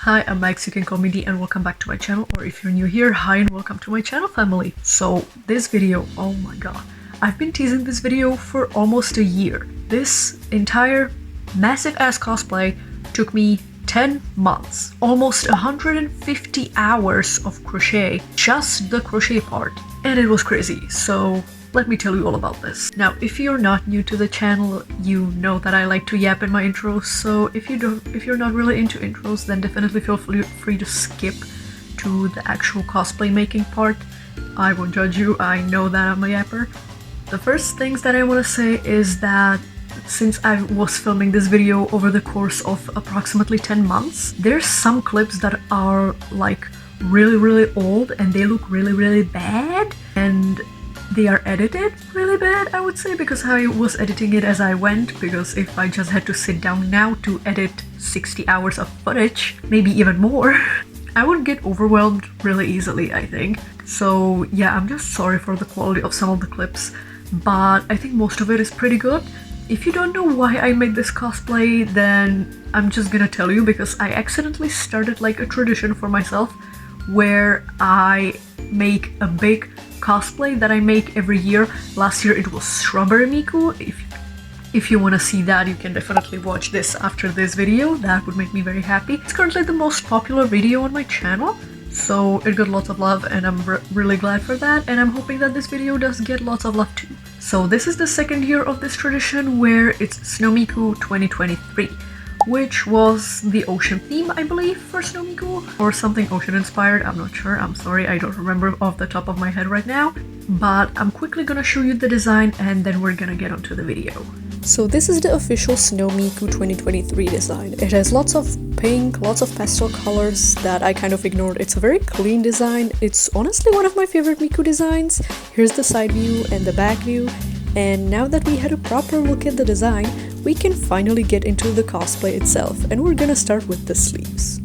Hi, I'm Max, you can call me D, and welcome back to my channel, or if you're new here, hi and welcome to my channel family. So this video, oh my god, I've been teasing this video for almost a year. This entire massive ass cosplay took me 10 months, almost 150 hours of crochet, just the crochet part, and it was crazy. So let me tell you all about this. Now, if you're not new to the channel, you know that I like to yap in my intros, so if you're not really into intros, then definitely feel free to skip to the actual cosplay making part. I won't judge you, I know that I'm a yapper. The first things that I want to say is that since I was filming this video over the course of approximately 10 months, there's some clips that are like really old and they look really bad, and they are edited really bad, I would say, because I was editing it as I went, because if I just had to sit down now to edit 60 hours of footage, maybe even more, I would get overwhelmed really easily, I think. So yeah, I'm just sorry for the quality of some of the clips, but I think most of it is pretty good. If you don't know why I made this cosplay, then I'm just gonna tell you, because I accidentally started like a tradition for myself where I make a big cosplay that I make every year. Last year it was Strawberry Miku. If you want to see that, you can definitely watch this after this video. That would make me very happy. It's currently the most popular video on my channel, so it got lots of love, and I'm really glad for that, and I'm hoping that this video does get lots of love too. So this is the second year of this tradition, where it's Snow Miku 2023, which was the ocean theme, I believe, for Snow Miku, or something ocean inspired, I'm not sure, I'm sorry, I don't remember off the top of my head right now, but I'm quickly gonna show you the design and then we're gonna get onto the video. So this is the official Snow Miku 2023 design. It has lots of pink, lots of pastel colors that I kind of ignored. It's a very clean design. It's honestly one of my favorite Miku designs. Here's the side view and the back view. And now that we had a proper look at the design, we can finally get into the cosplay itself, and we're gonna start with the sleeves.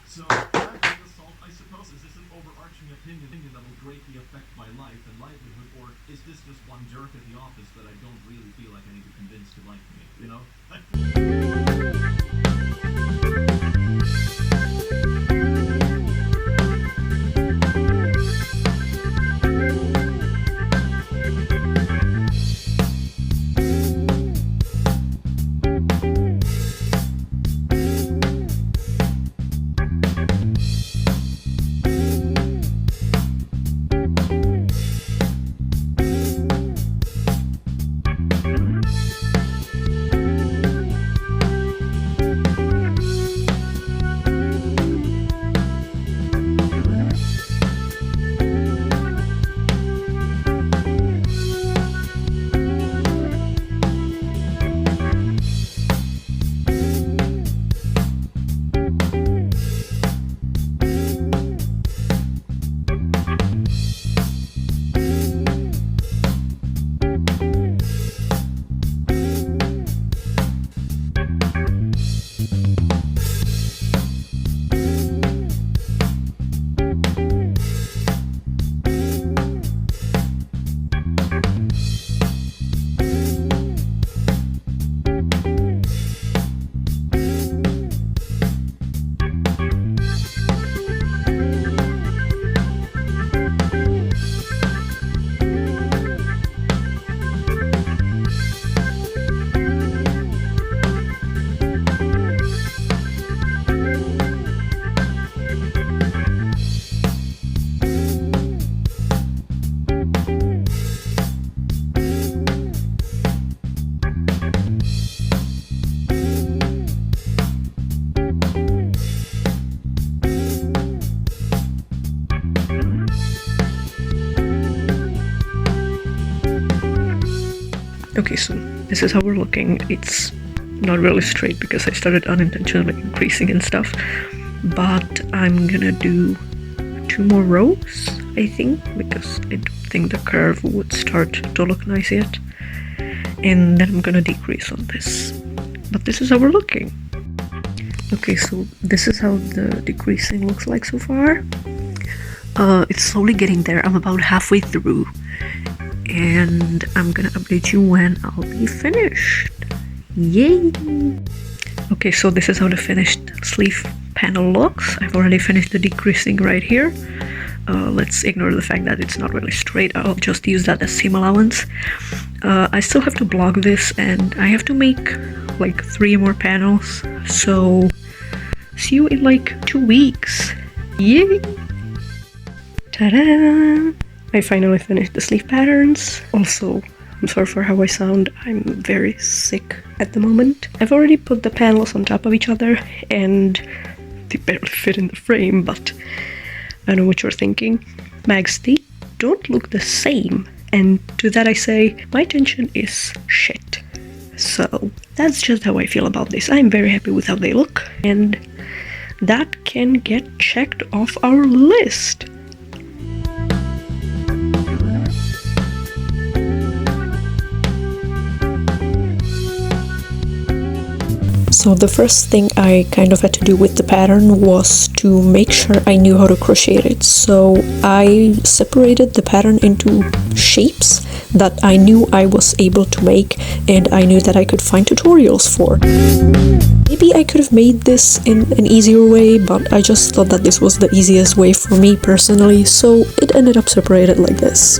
So, I suppose, is this an overarching opinion that will greatly affect my life and livelihood, or is this just one jerk at the office that I don't really feel like I need to convince to like me, you know? Okay, so this is how we're looking. It's not really straight because I started unintentionally increasing and stuff, but I'm gonna do 2 more rows, I think, because I don't think the curve would start to look nice yet, and then I'm gonna decrease on this. But this is how we're looking. Okay, so this is how the decreasing looks like so far. It's slowly getting there. I'm about halfway through, and I'm gonna update you when I'll be finished. Yay! Okay, so this is how the finished sleeve panel looks. I've already finished the decreasing right here. Let's ignore the fact that it's not really straight. I'll just use that as seam allowance. I still have to block this, and I have to make like 3 more panels. So see you in like 2 weeks. Yay! Ta-da! I finally finished the sleeve patterns. Also, I'm sorry for how I sound. I'm very sick at the moment. I've already put the panels on top of each other, and they barely fit in the frame, but I know what you're thinking. Mags, they don't look the same. And to that I say, my tension is shit. So that's just how I feel about this. I'm very happy with how they look, and that can get checked off our list. So the first thing I kind of had to do with the pattern was to make sure I knew how to crochet it. So I separated the pattern into shapes that I knew I was able to make, and I knew that I could find tutorials for. Maybe I could have made this in an easier way, but I just thought that this was the easiest way for me personally, so it ended up separated like this.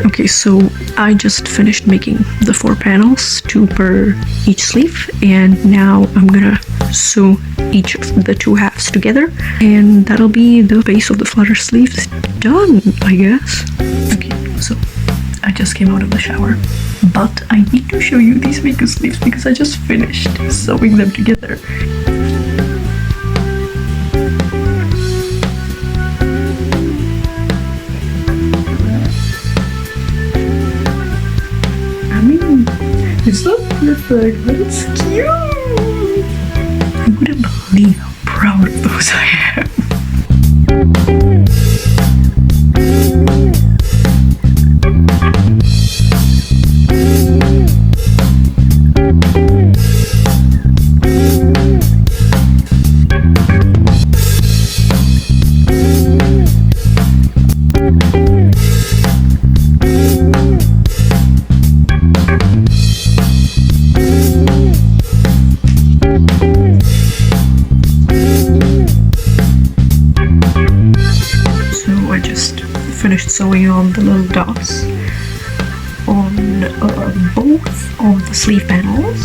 Okay, so I just finished making the 4 panels, 2 per each sleeve, and now I'm gonna sew each of the 2 halves together, and that'll be the base of the flutter sleeves done, I guess. Okay, so I just came out of the shower, but I need to show you these Miku sleeves because I just finished sewing them together. It's not perfect, but it's cute! I wouldn't believe how proud of those I am. Finished sewing on the little dots on both of the sleeve panels,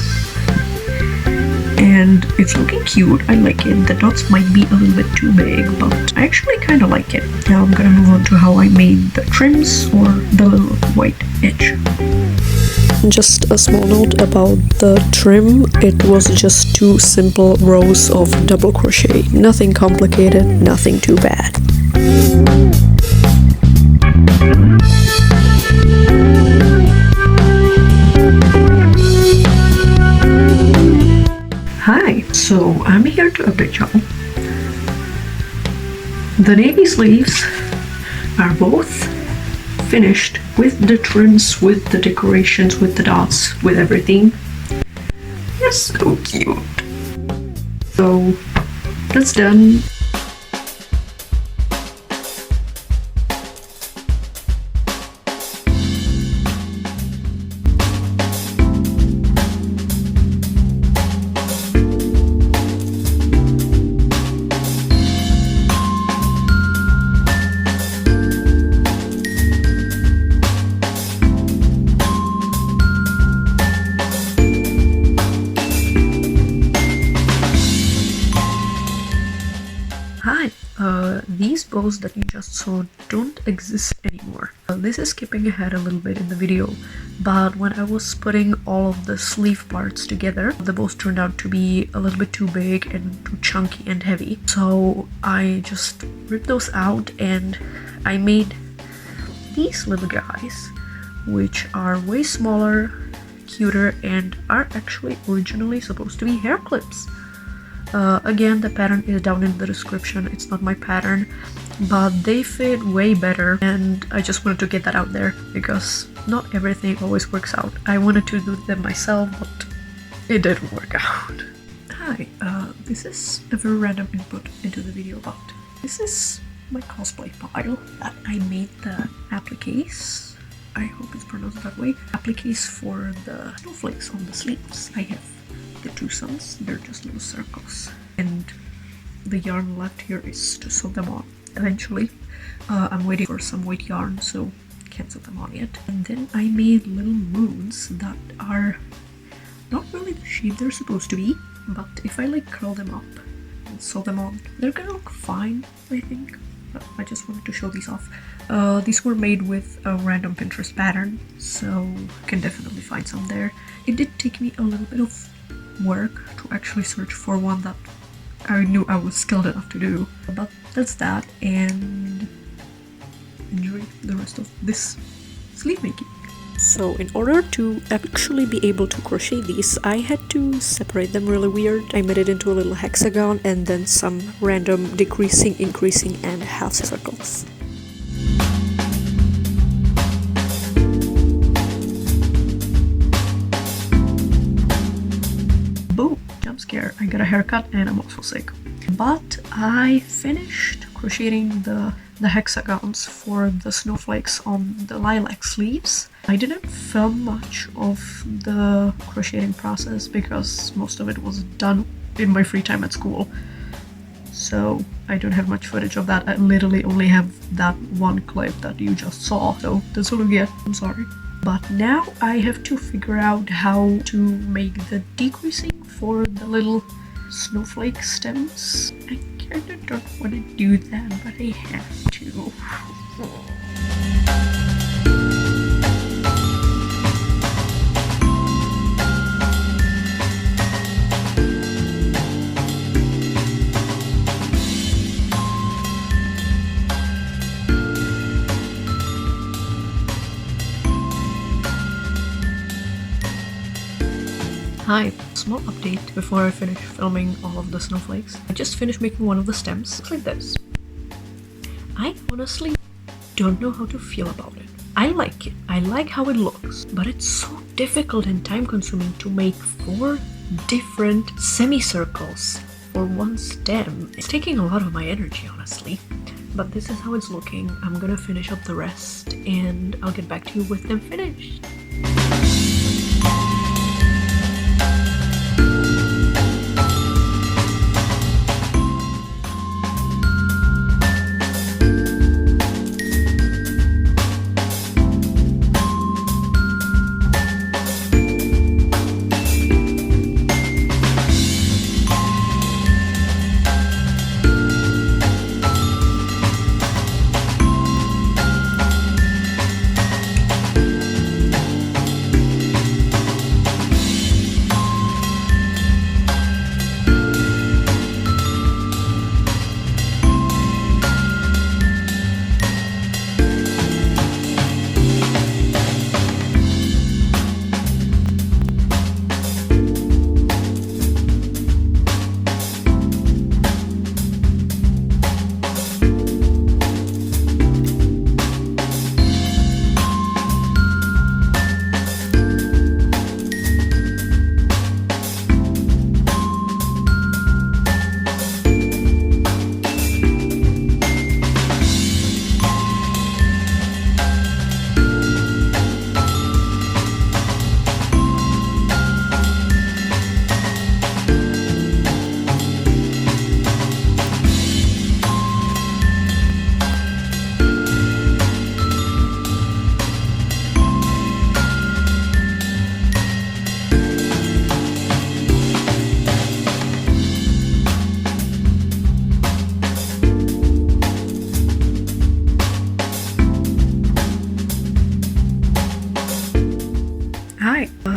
and it's looking cute. I like it. The dots might be a little bit too big, but I actually kind of like it. Now I'm gonna move on to how I made the trims or the little white edge. Just a small note about the trim. It was just 2 simple rows of double crochet. Nothing complicated, nothing too bad. Hi, so I'm here to update y'all The navy sleeves are both finished with the trims, with the decorations, with the dots, with everything. They're so cute. So that's done. Hi, these bows that you just saw don't exist anymore. This is skipping ahead a little bit in the video, but when I was putting all of the sleeve parts together, the bows turned out to be a little bit too big and too chunky and heavy. So I just ripped those out and I made these little guys, which are way smaller, cuter, and are actually originally supposed to be hair clips. Again, the pattern is down in the description. It's not my pattern, but they fit way better, and I just wanted to get that out there because not everything always works out. I wanted to do them myself, but it didn't work out. Hi, this is a very random input into the video, but this is my cosplay pile that I made the appliques. I hope it's pronounced that way. Appliques for the snowflakes on the sleeves. I have the two suns, they're just little circles, and the yarn left here is to sew them on eventually. I'm waiting for some white yarn, so can't sew them on yet. And then I made little moons that are not really the shape they're supposed to be, but if I like curl them up and sew them on, they're gonna look fine, I think. But I just wanted to show these off. These were made with a random Pinterest pattern, so you can definitely find some there. It did take me a little bit of work to actually search for one that I knew I was skilled enough to do, but that's that, and enjoy the rest of this sleeve making. So in order to actually be able to crochet these, I had to separate them really weird. I made it into a little hexagon and then some random decreasing, increasing, and half circles. Boom! Jump scare. I got a haircut and I'm also sick. But I finished crocheting the hexagons for the snowflakes on the lilac sleeves. I didn't film much of the crocheting process because most of it was done in my free time at school. So I don't have much footage of that. I literally only have that one clip that you just saw. So that's what I get. I'm sorry. But now I have to figure out how to make the decreasing for the little snowflake stems. I kinda don't want to do that, but I have to. Hi, small update before I finish filming all of the snowflakes. I just finished making one of the stems. Looks like this. I honestly don't know how to feel about it. I like it. I like how it looks, but it's so difficult and time consuming to make 4 different semicircles for one stem. It's taking a lot of my energy, honestly. But this is how it's looking. I'm gonna finish up the rest and I'll get back to you with them finished.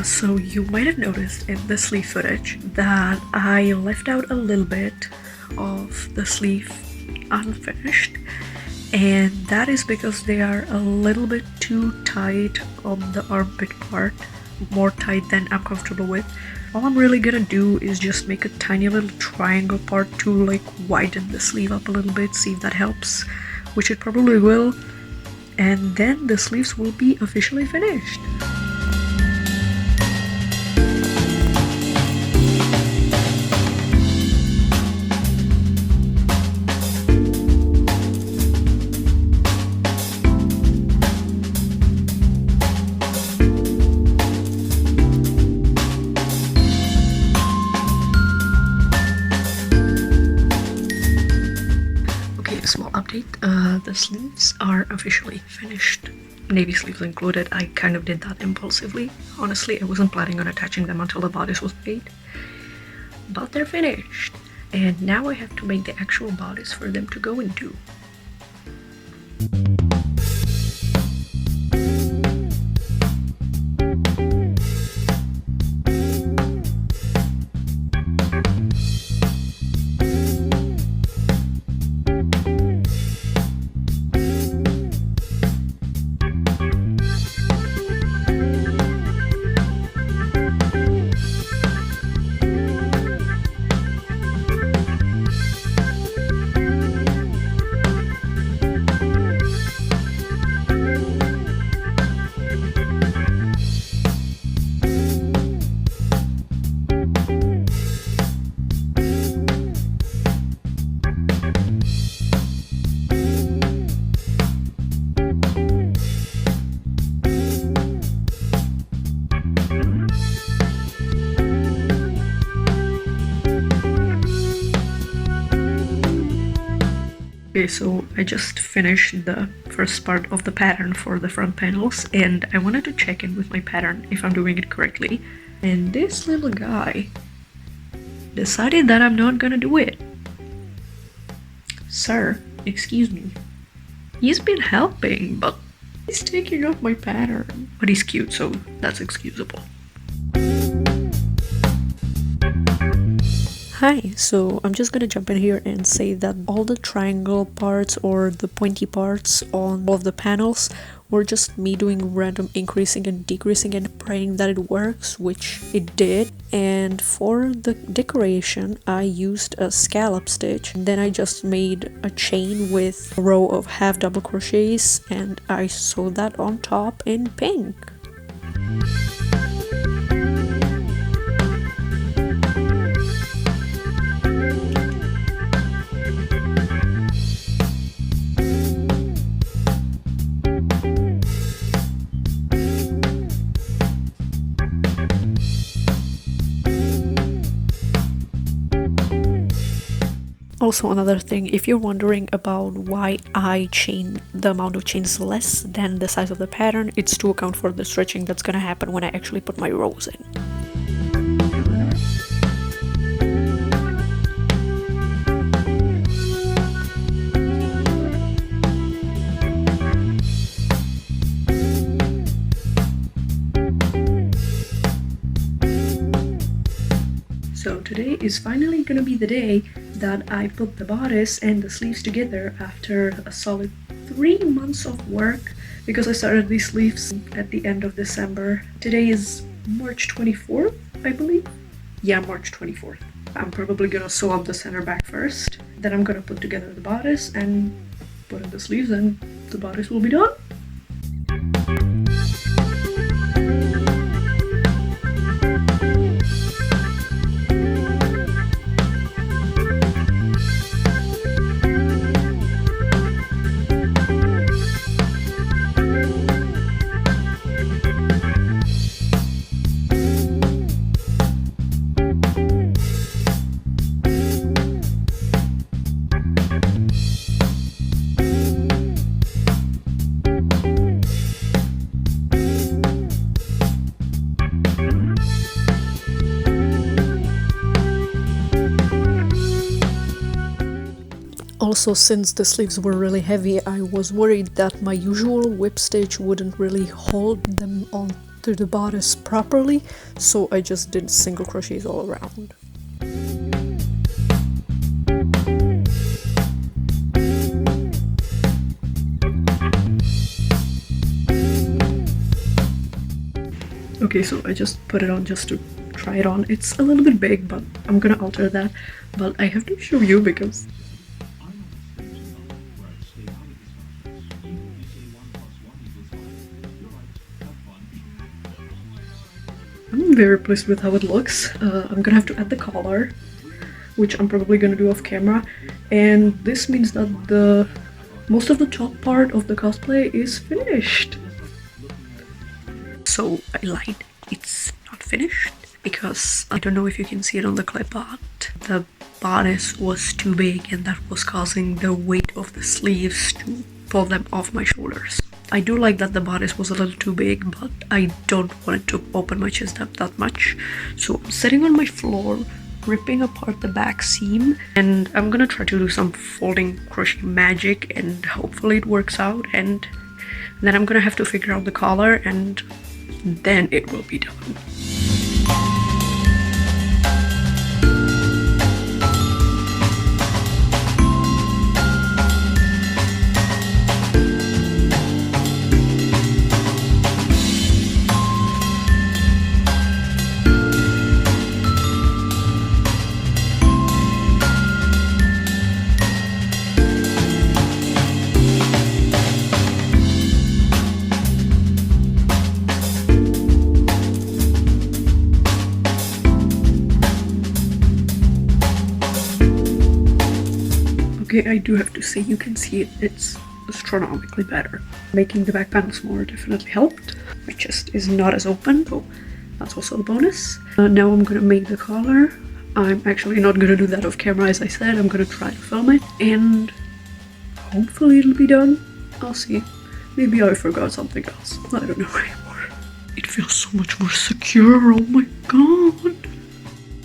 So you might have noticed in the sleeve footage that I left out a little bit of the sleeve unfinished, and that is because they are a little bit too tight on the armpit part, more tight than I'm comfortable with. All I'm really gonna do is just make a tiny little triangle part to like widen the sleeve up a little bit, see if that helps, which it probably will, and then the sleeves will be officially finished. Small update, the sleeves are officially finished, navy sleeves included. I kind of did that impulsively. Honestly, I wasn't planning on attaching them until the bodice was made, but they're finished, and now I have to make the actual bodice for them to go into. Okay, so I just finished the first part of the pattern for the front panels, and I wanted to check in with my pattern if I'm doing it correctly. And this little guy decided that I'm not gonna do it. Sir, excuse me. He's been helping, but he's taking off my pattern. But he's cute, so that's excusable. Hi, so I'm just gonna jump in here and say that all the triangle parts or the pointy parts on all of the panels were just me doing random increasing and decreasing and praying that it works, which it did. And for the decoration, I used a scallop stitch. Then I just made a chain with a row of half double crochets, and I sewed that on top in pink. Also, another thing, if you're wondering about why I chain the amount of chains less than the size of the pattern, it's to account for the stretching that's gonna happen when I actually put my rows in. So today is finally gonna be the day that I put the bodice and the sleeves together after a solid 3 months of work, because I started these sleeves at the end of December. Today is March 24th, I believe. Yeah, March 24th. I'm probably gonna sew up the center back first, then I'm gonna put together the bodice and put in the sleeves, and the bodice will be done. Also, since the sleeves were really heavy, I was worried that my usual whip stitch wouldn't really hold them on through the bodice properly, so I just did single crochets all around. Okay, so I just put it on just to try it on. It's a little bit big, but I'm gonna alter that. But I have to show you because I'm very pleased with how it looks. I'm gonna have to add the collar, which I'm probably gonna do off camera. And this means that the most of the top part of the cosplay is finished. So I lied, it's not finished because I don't know if you can see it on the clip, but the bodice was too big and that was causing the weight of the sleeves to pull them off my shoulders. I do like that the bodice was a little too big, but I don't want it to open my chest up that much. So I'm sitting on my floor, ripping apart the back seam, and I'm gonna try to do some folding crochet magic and hopefully it works out, and then I'm gonna have to figure out the collar and then it will be done. Okay, I do have to say, you can see it's astronomically better. Making the back panel smaller definitely helped. My chest is not as open, so that's also a bonus. Now I'm gonna make the collar. I'm actually not gonna do that off camera, as I said. I'm gonna try to film it, and hopefully it'll be done. I'll see. Maybe I forgot something else. I don't know anymore. It feels so much more secure, oh my god.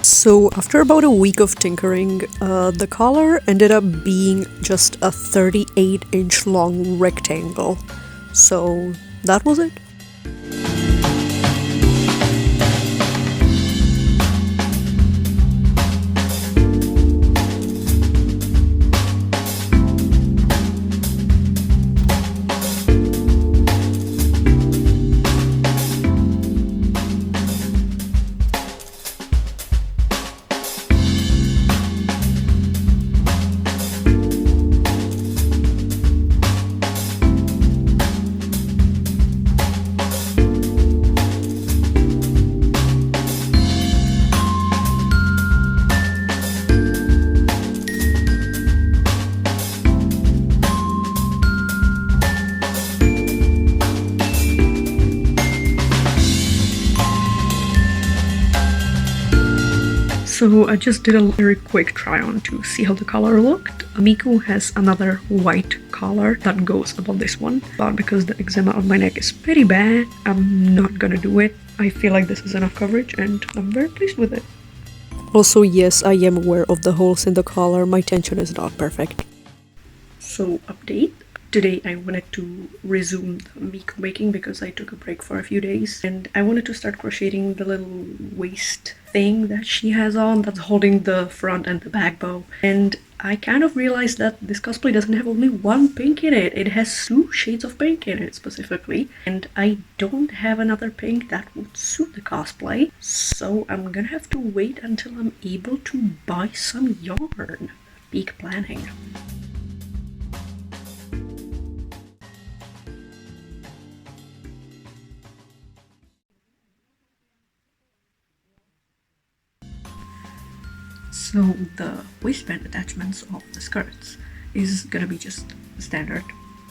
So after about a week of tinkering, the collar ended up being just a 38-inch long rectangle. So that was it. So I just did a very quick try on to see how the collar looked. Miku has another white collar that goes above this one, but because the eczema on my neck is pretty bad, I'm not gonna do it. I feel like this is enough coverage and I'm very pleased with it. Also, yes, I am aware of the holes in the collar. My tension is not perfect. So, update. Today I wanted to resume the Miku making because I took a break for a few days, and I wanted to start crocheting the little waist thing that she has on that's holding the front and the back bow. And I kind of realized that this cosplay doesn't have only one pink in it. It has 2 shades of pink in it specifically, and I don't have another pink that would suit the cosplay, so I'm gonna have to wait until I'm able to buy some yarn. Peak planning. So the waistband attachments of the skirts is gonna be just a standard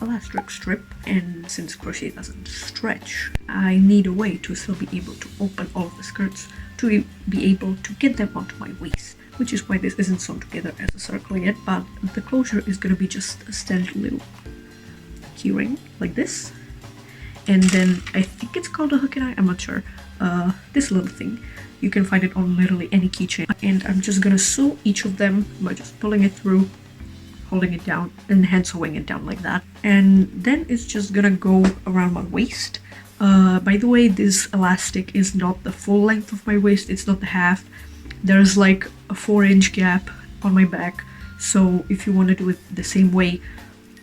elastic strip, and since crochet doesn't stretch, I need a way to still be able to open all of the skirts to be able to get them onto my waist, which is why this isn't sewn together as a circle yet, but the closure is gonna be just a standard little keyring like this, and then I think it's called a hook and eye, I'm not sure. This little thing, you can find it on literally any keychain, and I'm just gonna sew each of them by just pulling it through, holding it down, and hand sewing it down like that, and then it's just gonna go around my waist By the way, this elastic is not the full length of my waist, it's not the half. There's like a 4-inch gap on my back, so if you want to do it the same way,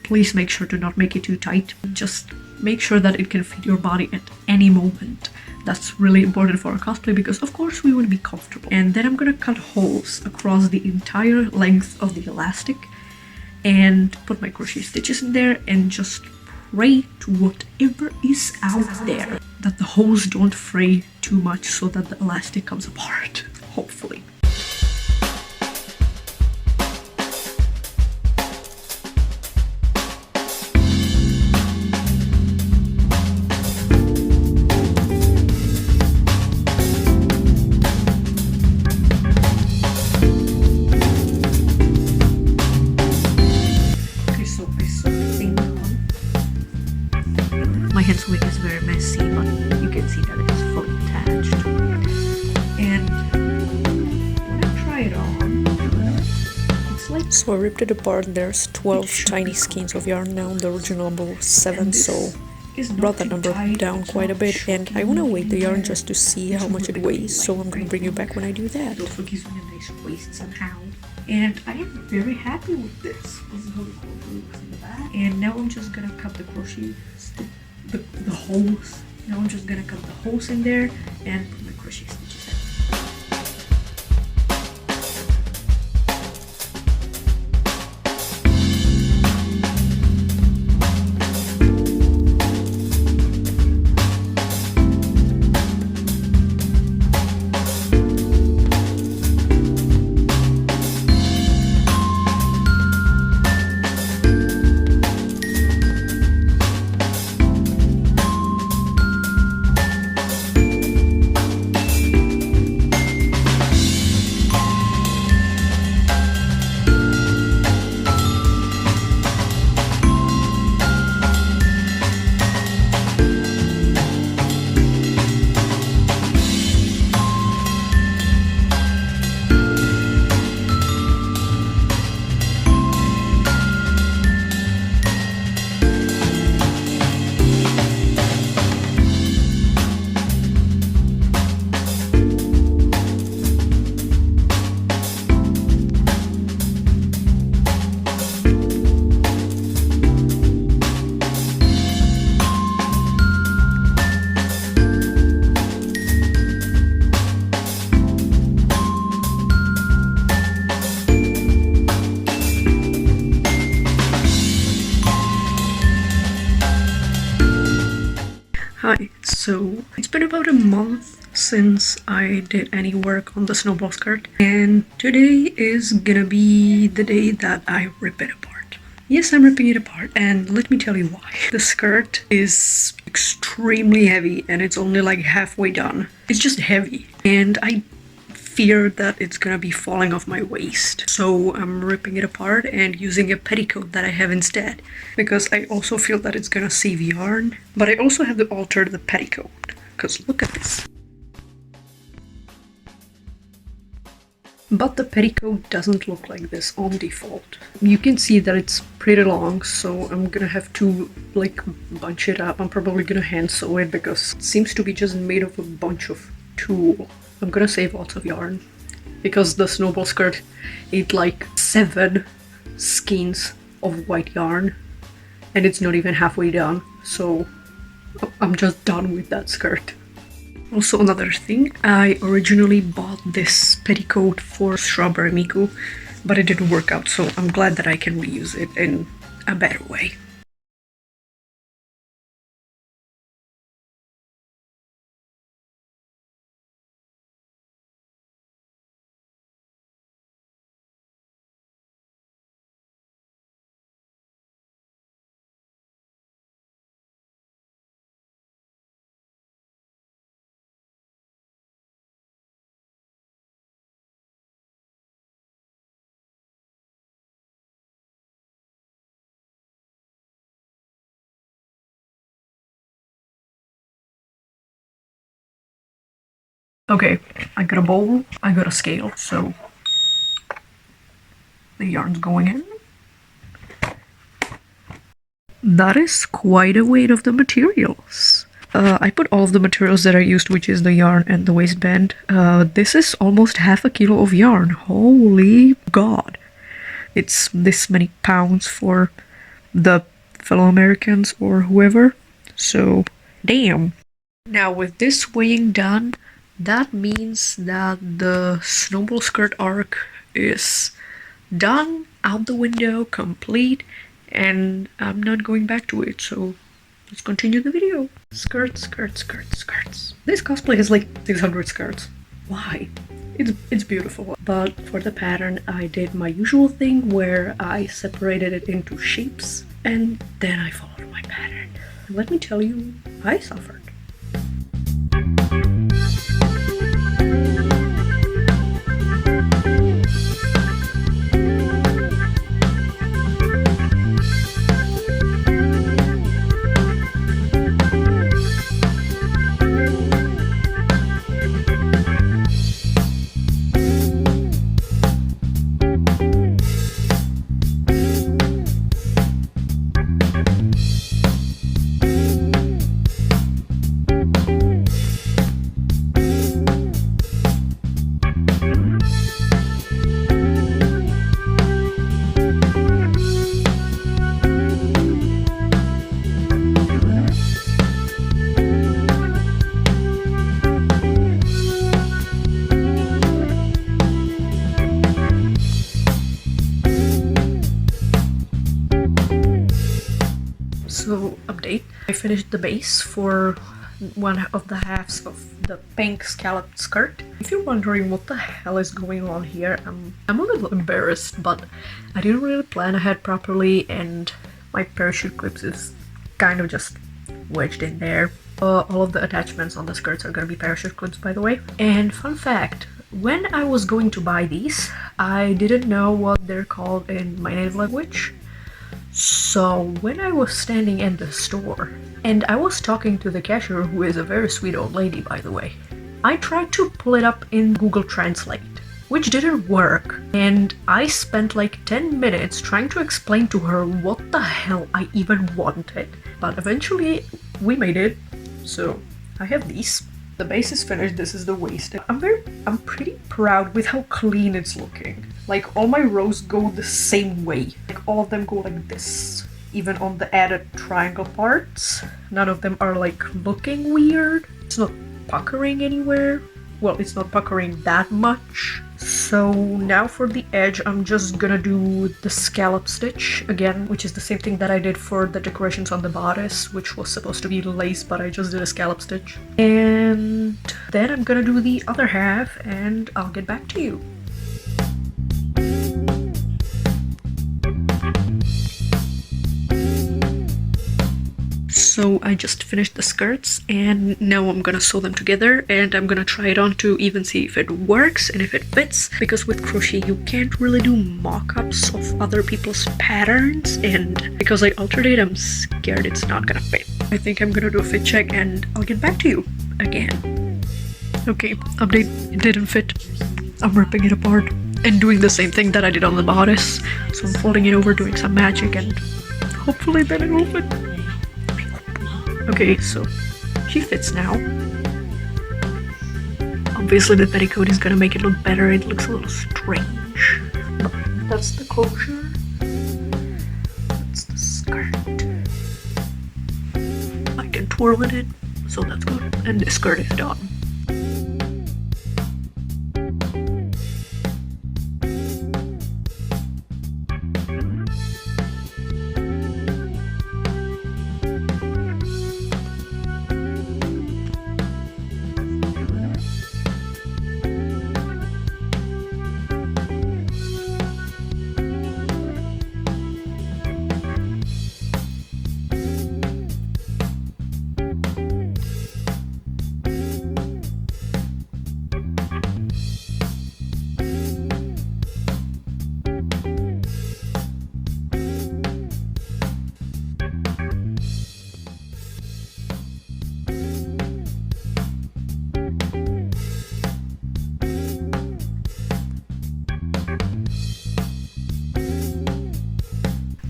please make sure to not make it too tight. Just make sure that it can fit your body at any moment. That's really important for a cosplay because of course we want to be comfortable. And then I'm gonna cut holes across the entire length of the elastic and put my crochet stitches in there and just pray to whatever is out there that the holes don't fray too much so that the elastic comes apart, hopefully. My hand sewing is very messy, but you can see that it's fully attached. And when I try it on, it's like... So I ripped it apart. There's 12 tiny skeins of yarn now. The original number was 7, so brought that number down quite a bit. And I want to weigh the yarn just to see how much it weighs, so I'm going to bring you back when I do that. It also gives me a nice waist somehow. And I am very happy with this. This is how it looks in the back. And now I'm just gonna cut the crochet the holes. Now I'm just gonna cut the holes in there and put my crochet stitches in. Hi, so it's been about a month since I did any work on the snowball skirt, and today is gonna be the day that I rip it apart. Yes, I'm ripping it apart, and let me tell you why. The skirt is extremely heavy and it's only like halfway done. It's just heavy, and I fear that it's gonna be falling off my waist. So I'm ripping it apart and using a petticoat that I have instead, because I also feel that it's gonna save yarn, but I also have to alter the petticoat, because look at this. But the petticoat doesn't look like this on default. You can see that it's pretty long, so I'm gonna have to like bunch it up. I'm probably gonna hand sew it because it seems to be just made of a bunch of tulle. I'm gonna save lots of yarn because the snowball skirt ate like 7 skeins of white yarn and it's not even halfway done, so I'm just done with that skirt. Also, another thing, I originally bought this petticoat for Snow Miku, but it didn't work out, so I'm glad that I can reuse it in a better way. Okay, I got a bowl, I got a scale, so the yarn's going in. That is quite a weight of the materials. I put all of the materials that I used, which is the yarn and the waistband. This is almost half a kilo of yarn. Holy God. It's this many pounds for the fellow Americans or whoever. So, damn. Now with this weighing done, that means that the snowball skirt arc is done, out the window, complete, and I'm not going back to it, so let's continue the video. Skirts, skirts, skirts, skirts. This cosplay has like 600 skirts. Why? It's beautiful. But for the pattern, I did my usual thing where I separated it into shapes and then I followed my pattern. Let me tell you, I suffered. So, update. I finished the base for one of the halves of the pink scalloped skirt. If you're wondering what the hell is going on here, I'm a little embarrassed, but I didn't really plan ahead properly and my parachute clips is kind of just wedged in there. All of the attachments on the skirts are gonna be parachute clips, by the way. And fun fact, when I was going to buy these, I didn't know what they're called in my native language. So when I was standing in the store and I was talking to the cashier, who is a very sweet old lady, by the way, I tried to pull it up in Google Translate, which didn't work, and I spent like 10 minutes trying to explain to her what the hell I even wanted. But eventually we made it, so I have these. The base is finished, this is the waist. I'm pretty proud with how clean it's looking. Like all my rows go the same way. Like all of them go like this. Even on the added triangle parts. None of them are like looking weird. It's not puckering anywhere. Well, it's not puckering that much. So now for the edge, I'm just gonna do the scallop stitch again, which is the same thing that I did for the decorations on the bodice, which was supposed to be lace, but I just did a scallop stitch. And then I'm gonna do the other half and I'll get back to you. So I just finished the skirts and now I'm gonna sew them together and I'm gonna try it on to even see if it works and if it fits, because with crochet you can't really do mock-ups of other people's patterns, and because I altered it I'm scared it's not gonna fit. I think I'm gonna do a fit check and I'll get back to you again. Okay, update, it didn't fit. I'm ripping it apart and doing the same thing that I did on the bodice. So I'm folding it over, doing some magic, and hopefully then it will fit. Okay, so she fits now. Obviously the petticoat is gonna make it look better, it looks a little strange. But that's the closure. That's the skirt. I can twirl in it, so that's good. And the skirt is done.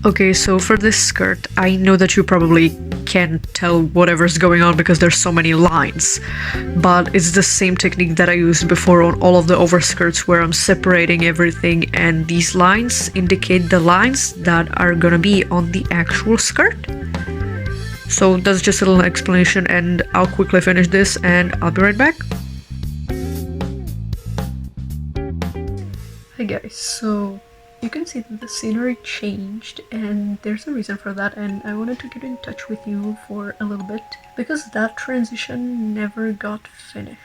Okay, so for this skirt, I know that you probably can't tell whatever's going on because there's so many lines, but it's the same technique that I used before on all of the overskirts where I'm separating everything, and these lines indicate the lines that are gonna be on the actual skirt. So that's just a little explanation, and I'll quickly finish this and I'll be right back. Hi guys, so you can see that the scenery changed, and there's a reason for that, and I wanted to get in touch with you for a little bit because that transition never got finished.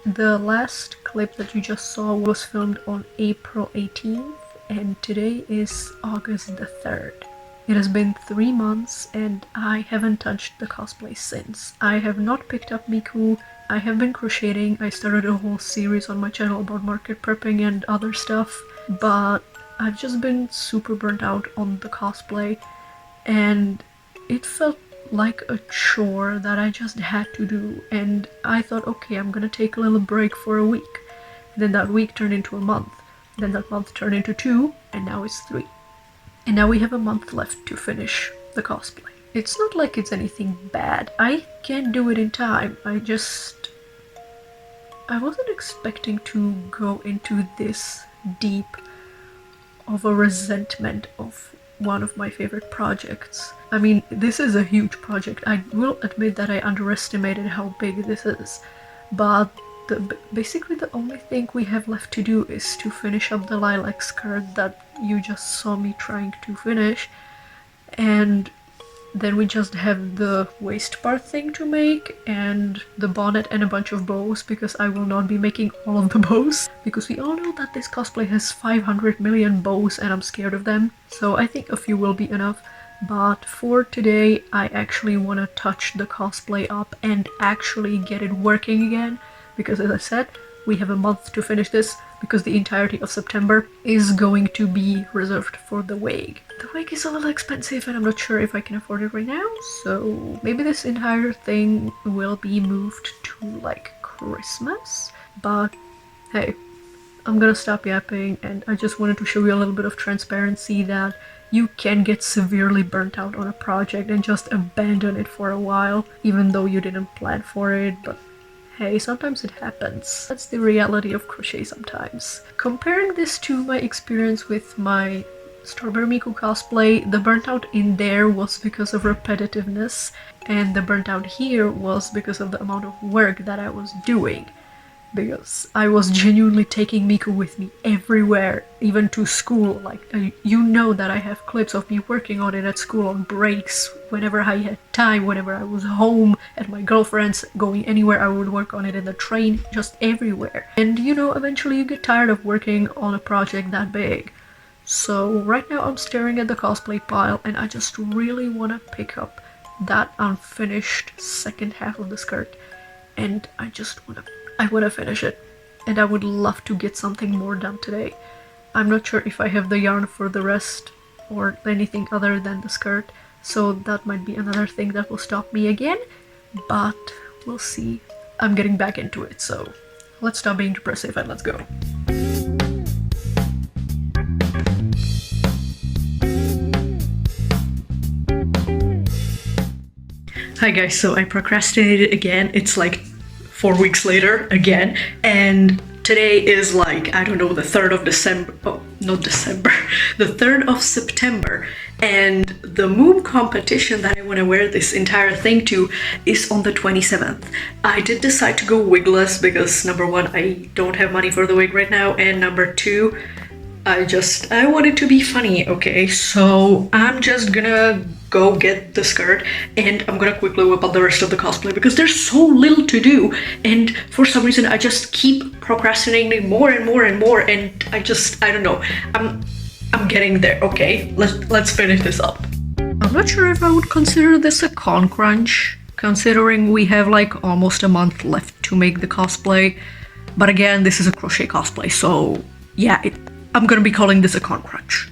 The last clip that you just saw was filmed on April 18th, and today is August the 3rd. It has been 3 months and I haven't touched the cosplay since. I have not picked up Miku. I have been crocheting. I started a whole series on my channel about market prepping and other stuff, but I've just been super burnt out on the cosplay, and it felt like a chore that I just had to do, and I thought, okay, I'm gonna take a little break for a week. Then that week turned into a month. Then that month turned into 2, and now it's 3. And now we have a month left to finish the cosplay. It's not like it's anything bad. I can do it in time. I wasn't expecting to go into this deep of a resentment of one of my favorite projects. I mean, this is a huge project. I will admit that I underestimated how big this is, but basically the only thing we have left to do is to finish up the lilac skirt that you just saw me trying to finish, and then we just have the waist part thing to make, and the bonnet and a bunch of bows, because I will not be making all of the bows, because we all know that this cosplay has 500 million bows and I'm scared of them, so I think a few will be enough. But for today, I actually want to touch the cosplay up and actually get it working again, because as I said, we have a month to finish this, because the entirety of September is going to be reserved for the wig. The wig is a little expensive and I'm not sure if I can afford it right now, so maybe this entire thing will be moved to like Christmas, but hey, I'm gonna stop yapping, and I just wanted to show you a little bit of transparency that you can get severely burnt out on a project and just abandon it for a while, even though you didn't plan for it, but hey, sometimes it happens. That's the reality of crochet sometimes. Comparing this to my experience with my Strawberry Miku cosplay, the burnt out in there was because of repetitiveness, and the burnt out here was because of the amount of work that I was doing. Because I was genuinely taking Miku with me everywhere, even to school. Like, you know that I have clips of me working on it at school on breaks, whenever I had time, whenever I was home, at my girlfriend's, going anywhere I would work on it in the train, just everywhere. And you know, eventually you get tired of working on a project that big. So right now I'm staring at the cosplay pile and I just really want to pick up that unfinished second half of the skirt, and I want to finish it, and I would love to get something more done today. I'm not sure if I have the yarn for the rest or anything other than the skirt, so that might be another thing that will stop me again, but we'll see. I'm getting back into it, so let's stop being depressive and let's go. Hi guys, so I procrastinated again. It's like 4 weeks later again, and today is like, I don't know, the 3rd of December, oh, not December, the 3rd of September, and the Moob competition that I want to wear this entire thing to is on the 27th. I did decide to go wigless because number 1, I don't have money for the wig right now, and number 2, I want it to be funny, okay? So I'm just gonna go get the skirt and I'm gonna quickly whip up the rest of the cosplay because there's so little to do, and for some reason I just keep procrastinating more and more and more, and I don't know. I'm getting there, okay? Let's finish this up. I'm not sure if I would consider this a con crunch, considering we have like almost a month left to make the cosplay. But again, this is a crochet cosplay, so yeah, I'm gonna be calling this a con crunch.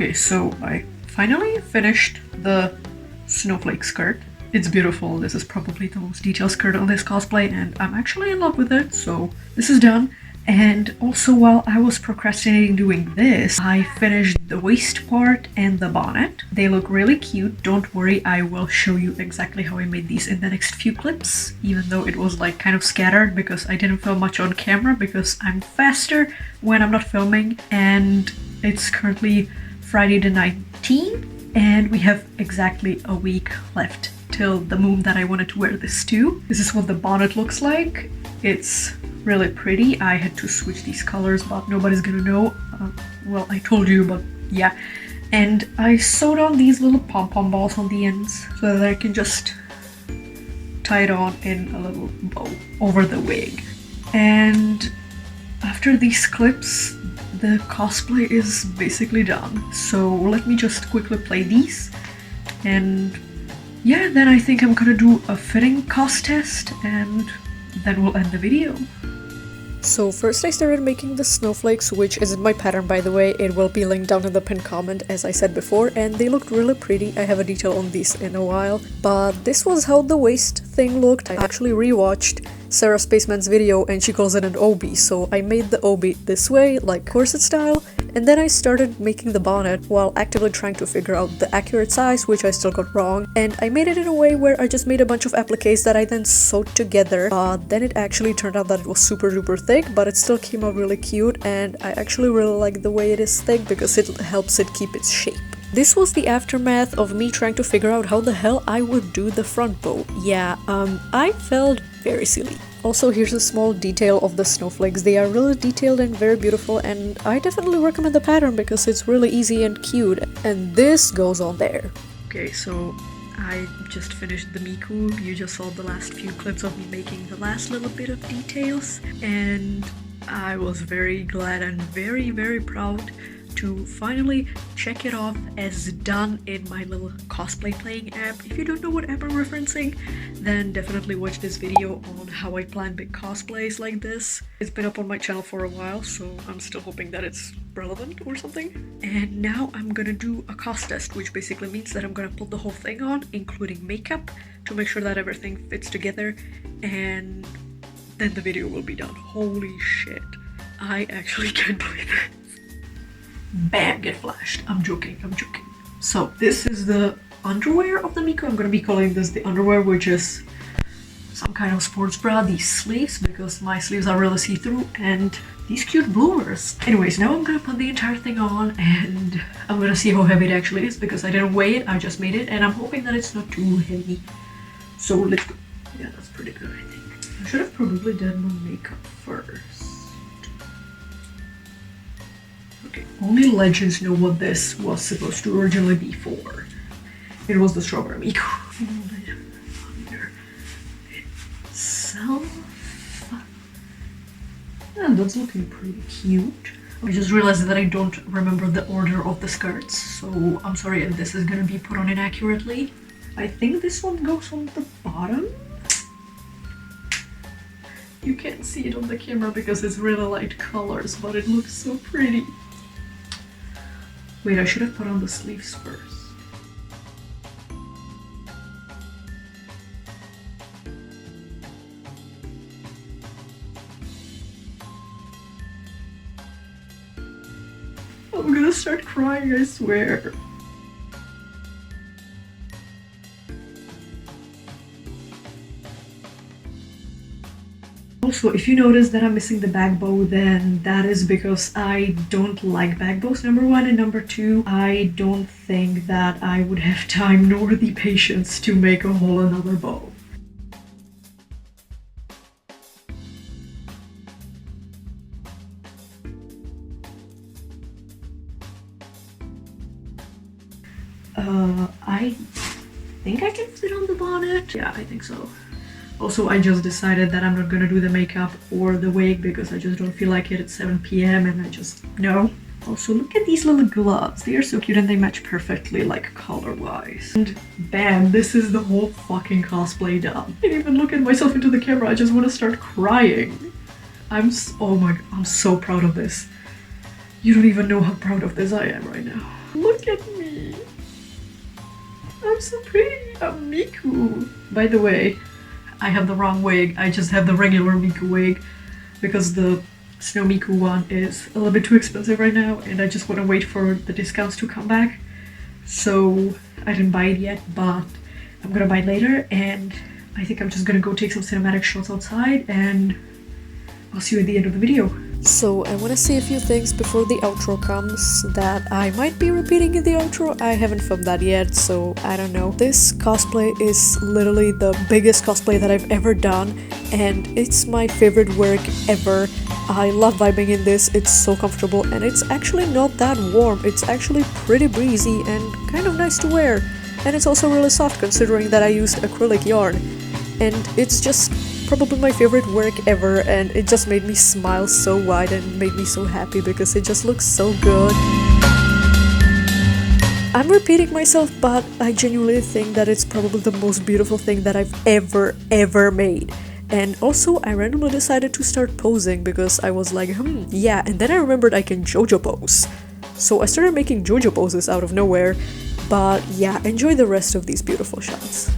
Okay, so I finally finished the snowflake skirt. It's beautiful. This is probably the most detailed skirt on this cosplay, and I'm actually in love with it, so this is done. And also, while I was procrastinating doing this, I finished the waist part and the bonnet. They look really cute. Don't worry, I will show you exactly how I made these in the next few clips, even though it was like kind of scattered because I didn't film much on camera because I'm faster when I'm not filming. And it's currently Friday the 19th, and we have exactly a week left till the moon that I wanted to wear this to. This is what the bonnet looks like. It's really pretty. I had to switch these colors, but nobody's gonna know. Well, I told you, but yeah. And I sewed on these little pom-pom balls on the ends so that I can just tie it on in a little bow over the wig. And after these clips, the cosplay is basically done. So let me just quickly play these. And yeah, then I think I'm gonna do a fitting cost test and then we'll end the video. So first I started making the snowflakes, which isn't my pattern by the way. It will be linked down in the pinned comment as I said before, and they looked really pretty. I have a detail on these in a while, but this was how the waist thing looked. I actually rewatched Sarah SPACEMAN's video and she calls it an obi, so I made the obi this way, like corset style, and then I started making the bonnet while actively trying to figure out the accurate size, which I still got wrong, and I made it in a way where I just made a bunch of appliques that I then sewed together. Then it actually turned out that it was super duper thick, but it still came out really cute, and I actually really like the way it is thick because it helps it keep its shape. This was the aftermath of me trying to figure out how the hell I would do the front bow. Yeah, I felt very silly. Also, here's a small detail of the snowflakes. They are really detailed and very beautiful, and I definitely recommend the pattern because it's really easy and cute. And this goes on there. Okay, so I just finished the Miku. You just saw the last few clips of me making the last little bit of details, and I was very glad and very, very proud to finally check it off as done in my little cosplay playing app. If you don't know what app I'm referencing, then definitely watch this video on how I plan big cosplays like this. It's been up on my channel for a while, so I'm still hoping that it's relevant or something. And now I'm gonna do a cost test, which basically means that I'm gonna put the whole thing on, including makeup, to make sure that everything fits together, and then the video will be done. Holy shit. I actually can't believe it. Bam, get flashed. I'm joking. So this is the underwear of the Miku. I'm gonna be calling this the underwear, which is some kind of sports bra. These sleeves, because my sleeves are really see-through, and these cute bloomers. Anyways, now I'm gonna put the entire thing on and I'm gonna see how heavy it actually is because I didn't weigh it, I just made it, and I'm hoping that it's not too heavy. So let's go. Yeah, that's pretty good, I think. I should have probably done my makeup first. Okay, only legends know what this was supposed to originally be for. It was the strawberry Miku. Under itself. And that's looking pretty cute. I just realized that I don't remember the order of the skirts, so I'm sorry if this is gonna be put on inaccurately. I think this one goes on the bottom. You can't see it on the camera because it's really light colors, but it looks so pretty. Wait, I should have put on the sleeves first. I'm gonna start crying, I swear. Also, if you notice that I'm missing the back bow, then that is because I don't like back bows, number one, and number two, I don't think that I would have time nor the patience to make a whole another bow. I think I can fit on the bonnet. Yeah, I think so. Also, I just decided that I'm not gonna do the makeup or the wig because I just don't feel like it at 7 p.m. and I just, no. Also, look at these little gloves. They are so cute and they match perfectly, like, color-wise. And bam, this is the whole fucking cosplay done. I can't even look at myself into the camera. I just want to start crying. Oh my god, I'm so proud of this. You don't even know how proud of this I am right now. Look at me. I'm so pretty. I'm Miku. By the way, I have the wrong wig. I just have the regular Miku wig because the Snow Miku one is a little bit too expensive right now and I just want to wait for the discounts to come back. So I didn't buy it yet, but I'm gonna buy it later, and I think I'm just gonna go take some cinematic shots outside and I'll see you at the end of the video. So I want to say a few things before the outro comes that I might be repeating in the outro. I haven't filmed that yet, so I don't know. This cosplay is literally the biggest cosplay that I've ever done, and it's my favorite work ever. I love vibing in this, it's so comfortable, and it's actually not that warm. It's actually pretty breezy and kind of nice to wear. And it's also really soft considering that I used acrylic yarn. And it's just probably my favorite work ever, and it just made me smile so wide and made me so happy because it just looks so good. I'm repeating myself, but I genuinely think that it's probably the most beautiful thing that I've ever made. And also, I randomly decided to start posing because I was like, yeah, and then I remembered I can JoJo pose. So I started making JoJo poses out of nowhere, but yeah, enjoy the rest of these beautiful shots.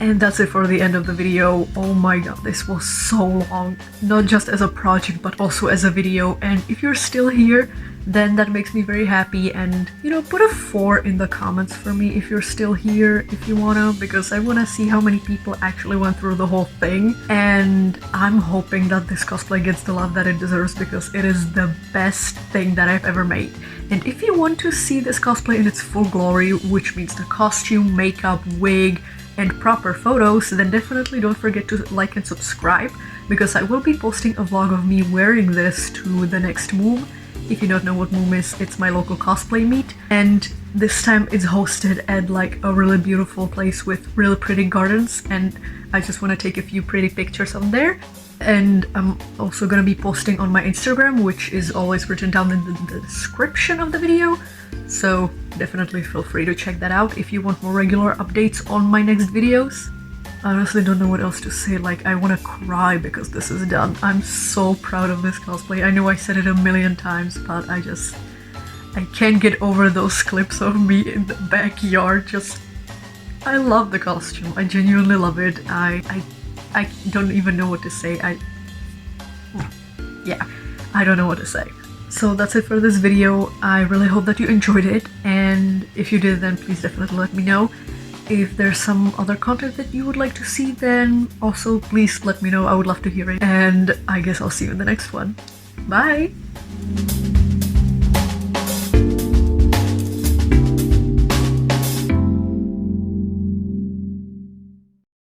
And that's it for the end of the video. Oh my god, this was so long. Not just as a project, but also as a video. And if you're still here, then that makes me very happy. And, you know, put a 4 in the comments for me if you're still here, if you wanna, because I wanna see how many people actually went through the whole thing. And I'm hoping that this cosplay gets the love that it deserves because it is the best thing that I've ever made. And if you want to see this cosplay in its full glory, which means the costume, makeup, wig, and proper photos, then definitely don't forget to like and subscribe because I will be posting a vlog of me wearing this to the next Moom. If you don't know what Moom is, it's my local cosplay meet, and this time it's hosted at like a really beautiful place with really pretty gardens, and I just want to take a few pretty pictures on there. And I'm also gonna be posting on my Instagram, which is always written down in the description of the video. So definitely feel free to check that out if you want more regular updates on my next videos. I honestly don't know what else to say, like I want to cry because this is done. I'm so proud of this cosplay. I know I said it a million times, but I can't get over those clips of me in the backyard. I love the costume. I genuinely love it. I don't even know what to say. I don't know what to say. So that's it for this video. I really hope that you enjoyed it, and if you did, then please definitely let me know. If there's some other content that you would like to see, then also please let me know. I would love to hear it, and I guess I'll see you in the next one. Bye!